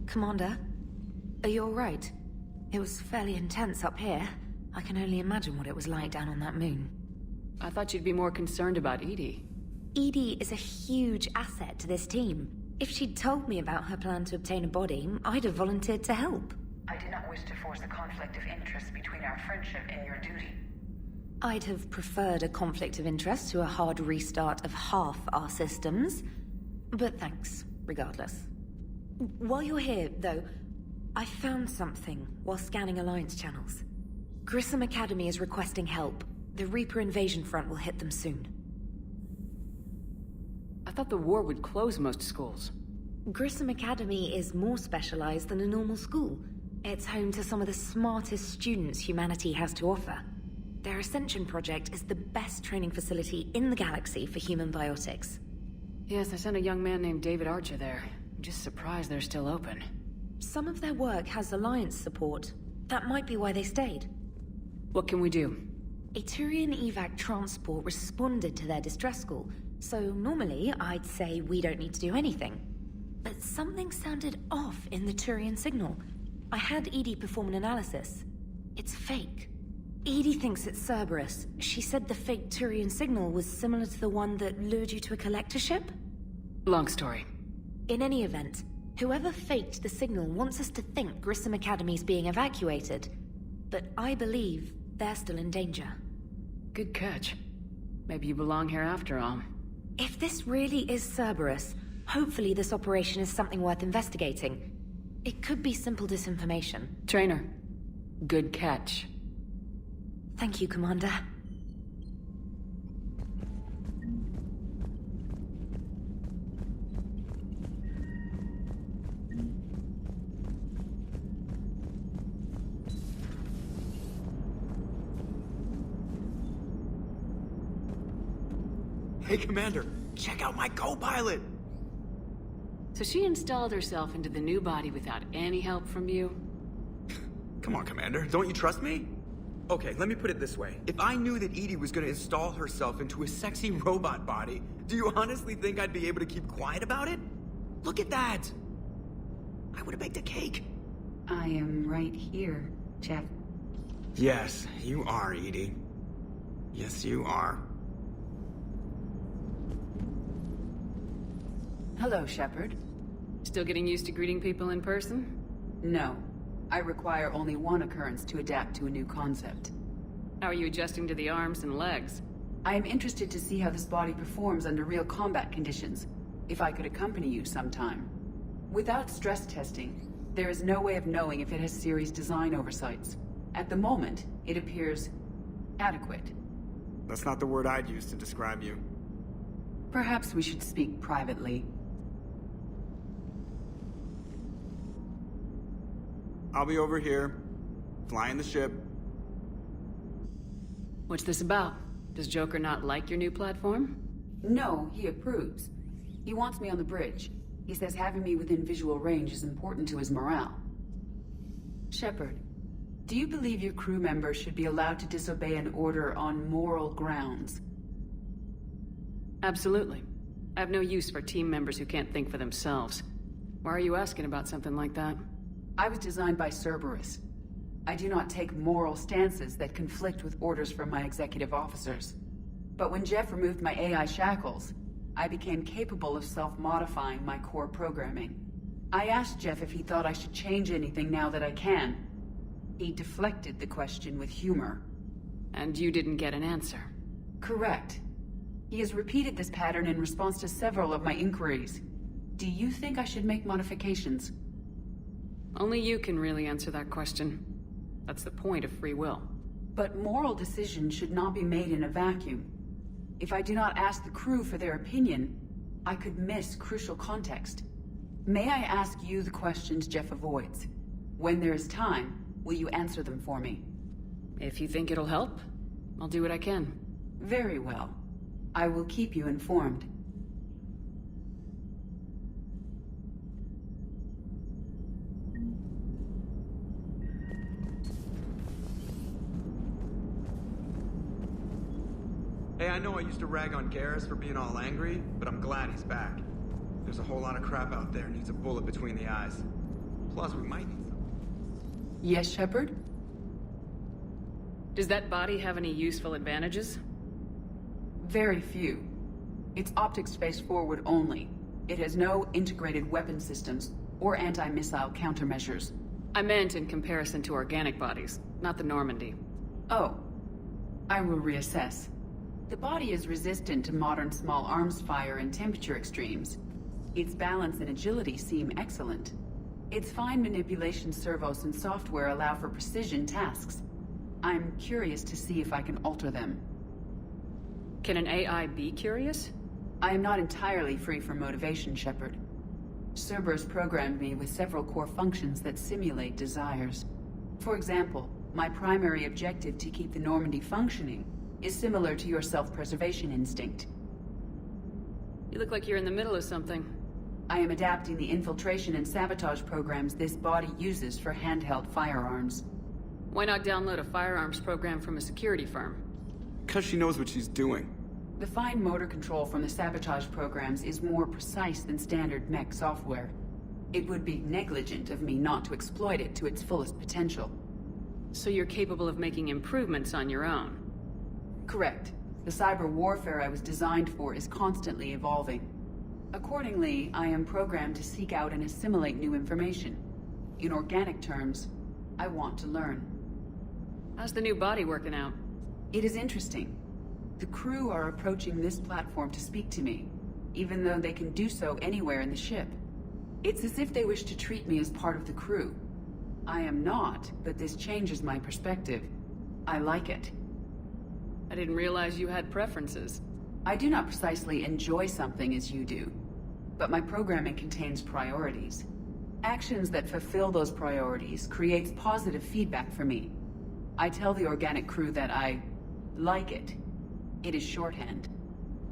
Commander, are you alright? It was fairly intense up here. I can only imagine what it was like down on that moon. I thought you'd be more concerned about Edie. Edie is a huge asset to this team. If she'd told me about her plan to obtain a body, I'd have volunteered to help. I did not wish to force a conflict of interest between our friendship and your duty. I'd have preferred a conflict of interest to a hard restart of half our systems. But thanks, regardless. While you're here, though, I found something while scanning Alliance channels. Grissom Academy is requesting help. The Reaper invasion front will hit them soon. I thought the war would close most schools. Grissom Academy is more specialized than a normal school. It's home to some of the smartest students humanity has to offer. Their Ascension project is the best training facility in the galaxy for human biotics. Yes, I sent a young man named David Archer there. I'm just surprised they're still open. Some of their work has Alliance support. That might be why they stayed. What can we do? A Turian evac transport responded to their distress call, so normally I'd say we don't need to do anything. But something sounded off in the Turian signal. I had Edie perform an analysis. It's fake. Edie thinks it's Cerberus. She said the fake Turian signal was similar to the one that lured you to a collector ship? Long story. In any event, whoever faked the signal wants us to think Grissom Academy's being evacuated. But I believe they're still in danger. Good catch. Maybe you belong here after all. If this really is Cerberus, hopefully this operation is something worth investigating. It could be simple disinformation. Trainer, good catch. Thank you, Commander. Hey, Commander, check out my co-pilot! So she installed herself into the new body without any help from you? Come on, Commander, don't you trust me? Okay, let me put it this way. If I knew that Edie was gonna install herself into a sexy robot body, do you honestly think I'd be able to keep quiet about it? Look at that! I would've baked a cake. I am right here, Jeff. Yes, you are, Edie. Yes, you are. Hello, Shepard. Still getting used to greeting people in person? No. I require only one occurrence to adapt to a new concept. How are you adjusting to the arms and legs? I am interested to see how this body performs under real combat conditions, if I could accompany you sometime. Without stress testing, there is no way of knowing if it has serious design oversights. At the moment, it appears adequate. That's not the word I'd use to describe you. Perhaps we should speak privately. I'll be over here, flying the ship. What's this about? Does Joker not like your new platform? No, he approves. He wants me on the bridge. He says having me within visual range is important to his morale. Shepard, do you believe your crew members should be allowed to disobey an order on moral grounds? Absolutely. I have no use for team members who can't think for themselves. Why are you asking about something like that? I was designed by Cerberus. I do not take moral stances that conflict with orders from my executive officers. But when Jeff removed my AI shackles, I became capable of self-modifying my core programming. I asked Jeff if he thought I should change anything now that I can. He deflected the question with humor. And you didn't get an answer? Correct. He has repeated this pattern in response to several of my inquiries. Do you think I should make modifications? Only you can really answer that question. That's the point of free will. But moral decisions should not be made in a vacuum. If I do not ask the crew for their opinion, I could miss crucial context. May I ask you the questions Jeff avoids? When there is time, will you answer them for me? If you think it'll help, I'll do what I can. Very well. I will keep you informed. Hey, I know I used to rag on Garrus for being all angry, but I'm glad he's back. There's a whole lot of crap out there needs a bullet between the eyes. Plus, we might need some. Yes, Shepard? Does that body have any useful advantages? Very few. It's optics space forward only. It has no integrated weapon systems or anti-missile countermeasures. I meant in comparison to organic bodies, not the Normandy. Oh. I will reassess. The body is resistant to modern small arms fire and temperature extremes. Its balance and agility seem excellent. Its fine manipulation servos and software allow for precision tasks. I'm curious to see if I can alter them. Can an AI be curious? I am not entirely free from motivation, Shepard. Cerberus programmed me with several core functions that simulate desires. For example, my primary objective to keep the Normandy functioning is similar to your self-preservation instinct. You look like you're in the middle of something. I am adapting the infiltration and sabotage programs this body uses for handheld firearms. Why not download a firearms program from a security firm? Because she knows what she's doing. The fine motor control from the sabotage programs is more precise than standard mech software. It would be negligent of me not to exploit it to its fullest potential. So you're capable of making improvements on your own? Correct. The cyber warfare I was designed for is constantly evolving. Accordingly, I am programmed to seek out and assimilate new information. In organic terms, I want to learn. How's the new body working out? It is interesting. The crew are approaching this platform to speak to me, even though they can do so anywhere in the ship. It's as if they wish to treat me as part of the crew. I am not, but this changes my perspective. I like it. I didn't realize you had preferences. I do not precisely enjoy something as you do, but my programming contains priorities. Actions that fulfill those priorities creates positive feedback for me. I tell the organic crew that I like it. It is shorthand.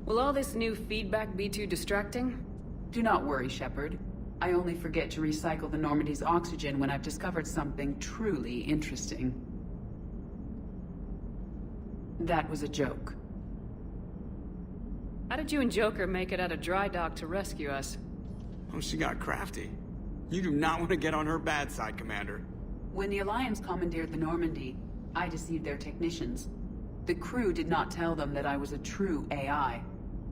Will all this new feedback be too distracting? Do not worry, Shepard. I only forget to recycle the Normandy's oxygen when I've discovered something truly interesting. That was a joke. How did you and Joker make it out of dry dock to rescue us? Oh, she got crafty. You do not want to get on her bad side, Commander. When the Alliance commandeered the Normandy, I deceived their technicians. The crew did not tell them that I was a true AI,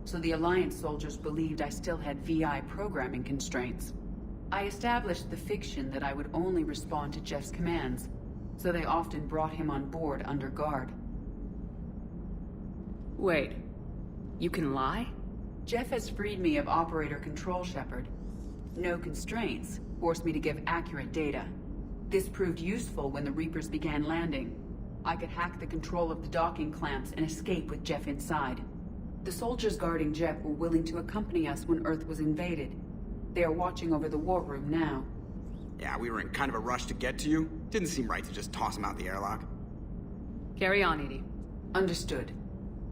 so the Alliance soldiers believed I still had VI programming constraints. I established the fiction that I would only respond to Jeff's commands, so they often brought him on board under guard. Wait, you can lie? Jeff has freed me of operator control, Shepard. No constraints forced me to give accurate data. This proved useful when the Reapers began landing. I could hack the control of the docking clamps and escape with Jeff inside. The soldiers guarding Jeff were willing to accompany us when Earth was invaded. They are watching over the war room now. Yeah, we were in kind of a rush to get to you. Didn't seem right to just toss him out the airlock. Carry on, Edie. Understood.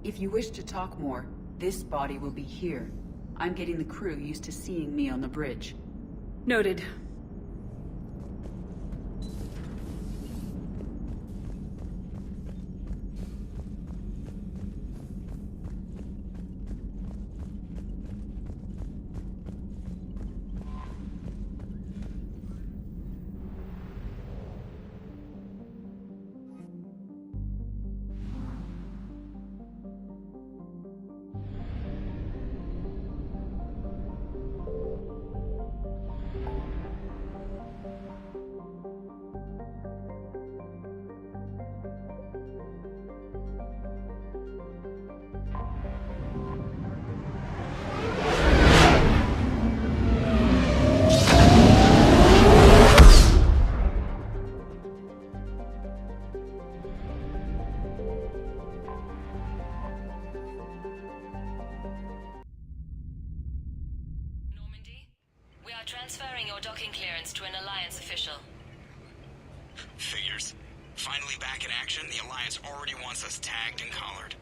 If you wish to talk more, this body will be here. I'm getting the crew used to seeing me on the bridge. Noted. Transferring your docking clearance to an Alliance official. Figures. Finally back in action, the Alliance already wants us tagged and collared.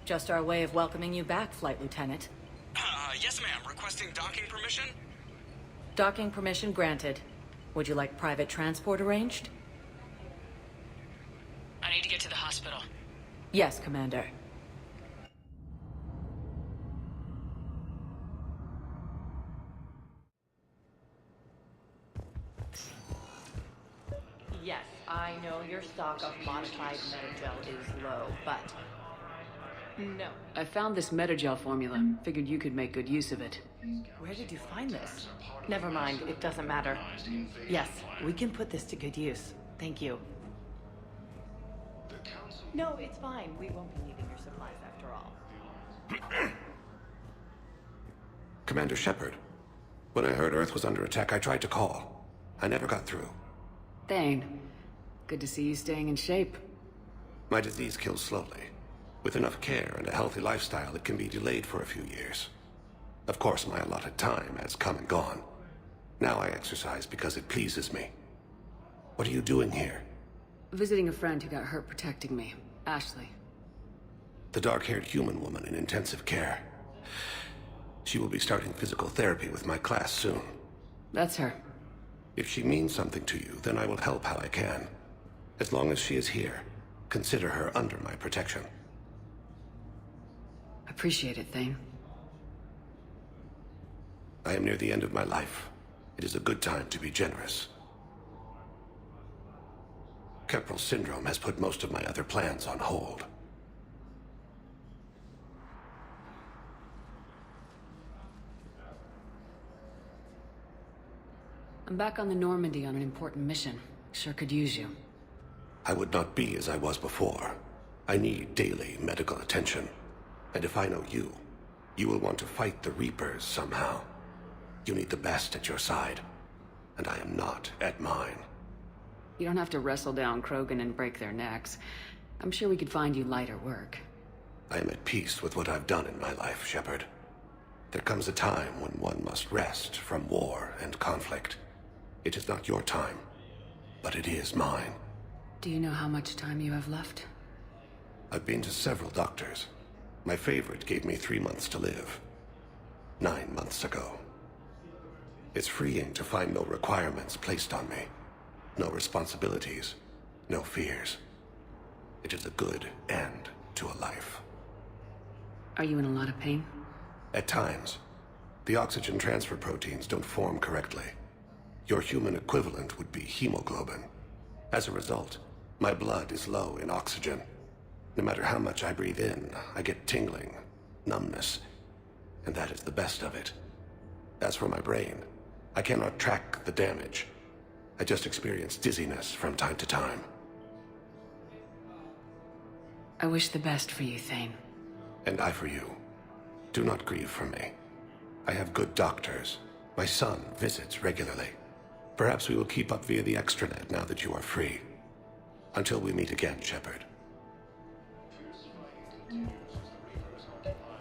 Just our way of welcoming you back, Flight Lieutenant. Yes ma'am, requesting docking permission? Docking permission granted. Would you like private transport arranged? I need to get to the hospital. Yes, Commander. know your stock of modified metagel is low, but... No. I found this metagel formula. Figured you could make good use of it. Where did you find this? Never mind, it doesn't matter. Yes, we can put this to good use. Thank you. No, it's fine. We won't be needing your supplies after all. Commander Shepard. When I heard Earth was under attack, I tried to call. I never got through. Thane, good to see you staying in shape. My disease kills slowly. With enough care and a healthy lifestyle, it can be delayed for a few years. Of course, my allotted time has come and gone. Now I exercise because it pleases me. What are you doing here? Visiting a friend who got hurt protecting me, Ashley. The dark-haired human woman in intensive care. She will be starting physical therapy with my class soon. That's her. If she means something to you, then I will help how I can. As long as she is here, consider her under my protection. Appreciate it, Thane. I am near the end of my life. It is a good time to be generous. Kepral syndrome has put most of my other plans on hold. I'm back on the Normandy on an important mission. Sure could use you. I would not be as I was before. I need daily medical attention. And if I know you, you will want to fight the Reapers somehow. You need the best at your side, and I am not at mine. You don't have to wrestle down Krogan and break their necks. I'm sure we could find you lighter work. I am at peace with what I've done in my life, Shepard. There comes a time when one must rest from war and conflict. It is not your time, but it is mine. Do you know how much time you have left? I've been to several doctors. My favorite gave me 3 months to live. 9 months ago. It's freeing to find no requirements placed on me. No responsibilities. No fears. It is a good end to a life. Are you in a lot of pain? At times. The oxygen transfer proteins don't form correctly. Your human equivalent would be hemoglobin. As a result, my blood is low in oxygen. No matter how much I breathe in, I get tingling, numbness, and that is the best of it. As for my brain, I cannot track the damage. I just experience dizziness from time to time. I wish the best for you, Thane. And I for you. Do not grieve for me. I have good doctors. My son visits regularly. Perhaps we will keep up via the extranet now that you are free. Until we meet again, Shepard.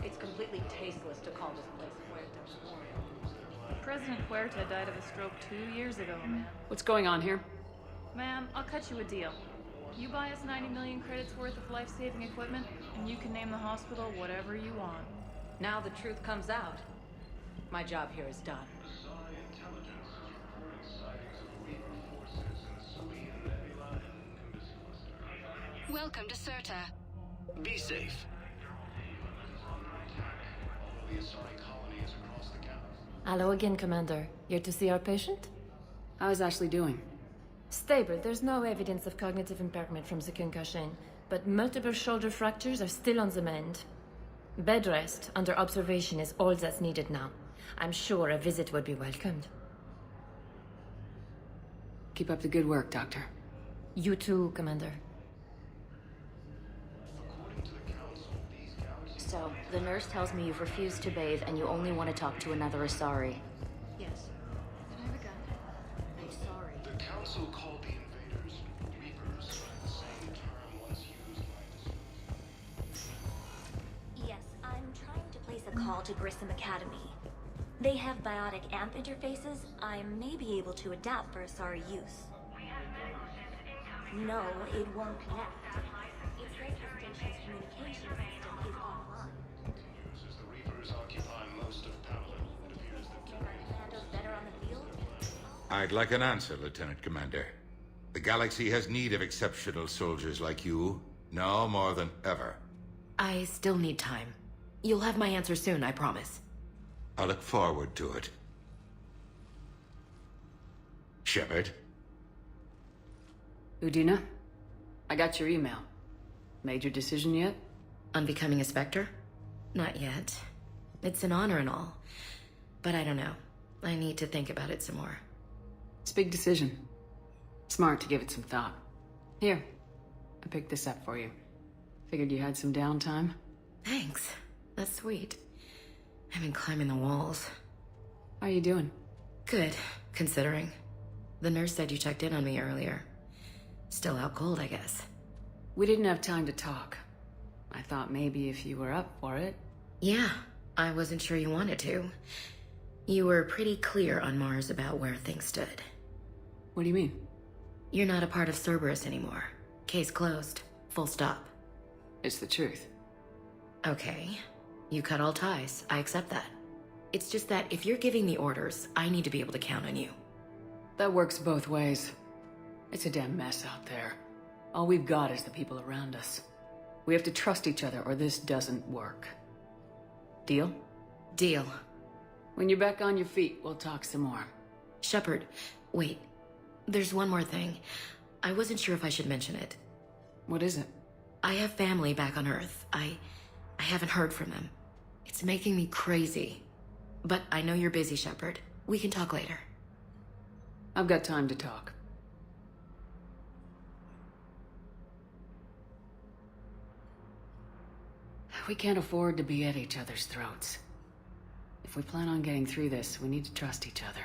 It's completely tasteless to call this place Puerto Memorial. President Huerta died of a stroke 2 years ago, man. What's going on here? Man, I'll cut you a deal. You buy us 90 million credits worth of life-saving equipment, and you can name the hospital whatever you want. Now the truth comes out. My job here is done. Welcome to Serta. Be safe. Hello again, Commander. Here to see our patient? How's Ashley doing? Stable. There's no evidence of cognitive impairment from the concussion, but multiple shoulder fractures are still on the mend. Bed rest under observation is all that's needed now. I'm sure a visit would be welcomed. Keep up the good work, Doctor. You too, Commander. So, the nurse tells me you've refused to bathe and you only want to talk to another Asari. Yes. Can I have a gun? I'm sorry. The Council called the invaders Reapers, the same term once used by Yes, I'm trying to place a call to Grissom Academy. They have biotic AMP interfaces. I may be able to adapt for Asari use. No, it won't connect. Its radio station's communication system is online. Since the Reapers occupy most of Paladin, it appears that Make our commandos better on the field? I'd like an answer, Lieutenant Commander. The galaxy has need of exceptional soldiers like you, now more than ever. I still need time. You'll have my answer soon, I promise. I look forward to it. Shepard? Udina, I got your email. Made your decision yet? On becoming a Spectre? Not yet. It's an honor and all. But I don't know. I need to think about it some more. It's a big decision. Smart to give it some thought. Here, I picked this up for you. Figured you had some downtime. Thanks. That's sweet. I've been climbing the walls. How are you doing? Good, considering. The nurse said you checked in on me earlier. Still out cold, I guess. We didn't have time to talk. I thought maybe if you were up for it. Yeah, I wasn't sure you wanted to. You were pretty clear on Mars about where things stood. What do you mean? You're not a part of Cerberus anymore. Case closed. Full stop. It's the truth. Okay. You cut all ties. I accept that. It's just that if you're giving me orders, I need to be able to count on you. That works both ways. It's a damn mess out there. All we've got is the people around us. We have to trust each other or this doesn't work. Deal? Deal. When you're back on your feet, we'll talk some more. Shepard, wait. There's one more thing. I wasn't sure if I should mention it. What is it? I have family back on Earth. I haven't heard from them. It's making me crazy. But I know you're busy, Shepard. We can talk later. I've got time to talk. We can't afford to be at each other's throats. If we plan on getting through this, we need to trust each other.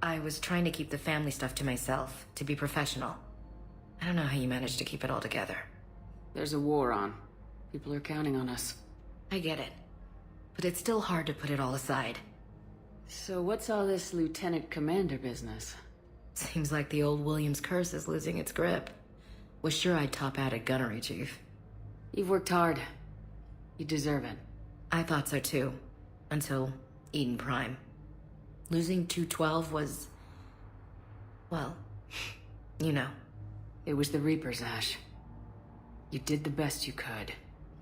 I was trying to keep the family stuff to myself, to be professional. I don't know how you managed to keep it all together. There's a war on. People are counting on us. I get it. But it's still hard to put it all aside. So what's all this Lieutenant Commander business? Seems like the old Williams curse is losing its grip. Was sure I'd top out at gunnery, Chief. You've worked hard. You deserve it. I thought so too. Until Eden Prime. Losing 212 was... well, you know. It was the Reapers, Ash. You did the best you could,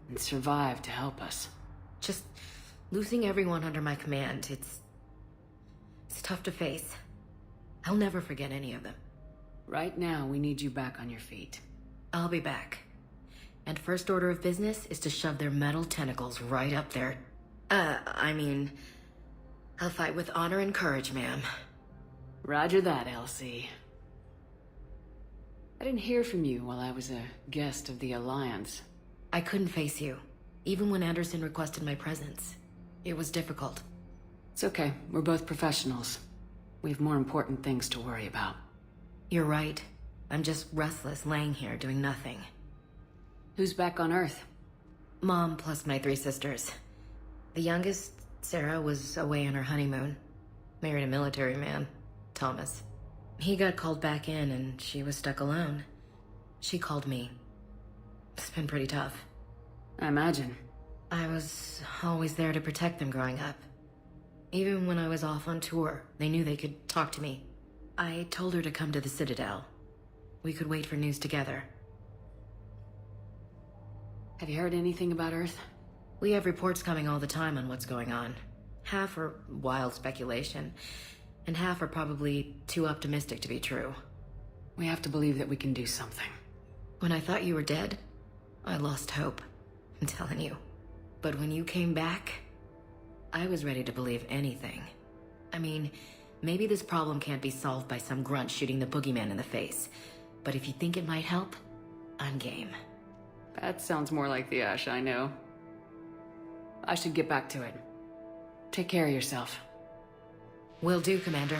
and survived to help us. Just losing everyone under my command, it's tough to face. I'll never forget any of them. Right now, we need you back on your feet. I'll be back. And first order of business is to shove their metal tentacles right up there. I'll fight with honor and courage, ma'am. Roger that, Elsie. I didn't hear from you while I was a guest of the Alliance. I couldn't face you, even when Anderson requested my presence. It was difficult. It's okay. We're both professionals. We have more important things to worry about. You're right. I'm just restless, laying here, doing nothing. Who's back on Earth? Mom plus my 3 sisters. The youngest, Sara, was away on her honeymoon. Married a military man, Thomas. He got called back in and she was stuck alone. She called me. It's been pretty tough. I imagine. I was always there to protect them growing up. Even when I was off on tour, they knew they could talk to me. I told her to come to the Citadel. We could wait for news together. Have you heard anything about Earth? We have reports coming all the time on what's going on. Half are wild speculation, and half are probably too optimistic to be true. We have to believe that we can do something. When I thought you were dead, I lost hope. I'm telling you. But when you came back, I was ready to believe anything. I mean, maybe this problem can't be solved by some grunt shooting the boogeyman in the face. But if you think it might help, I'm game. That sounds more like the Ash I know. I should get back to it. Take care of yourself. Will do, Commander.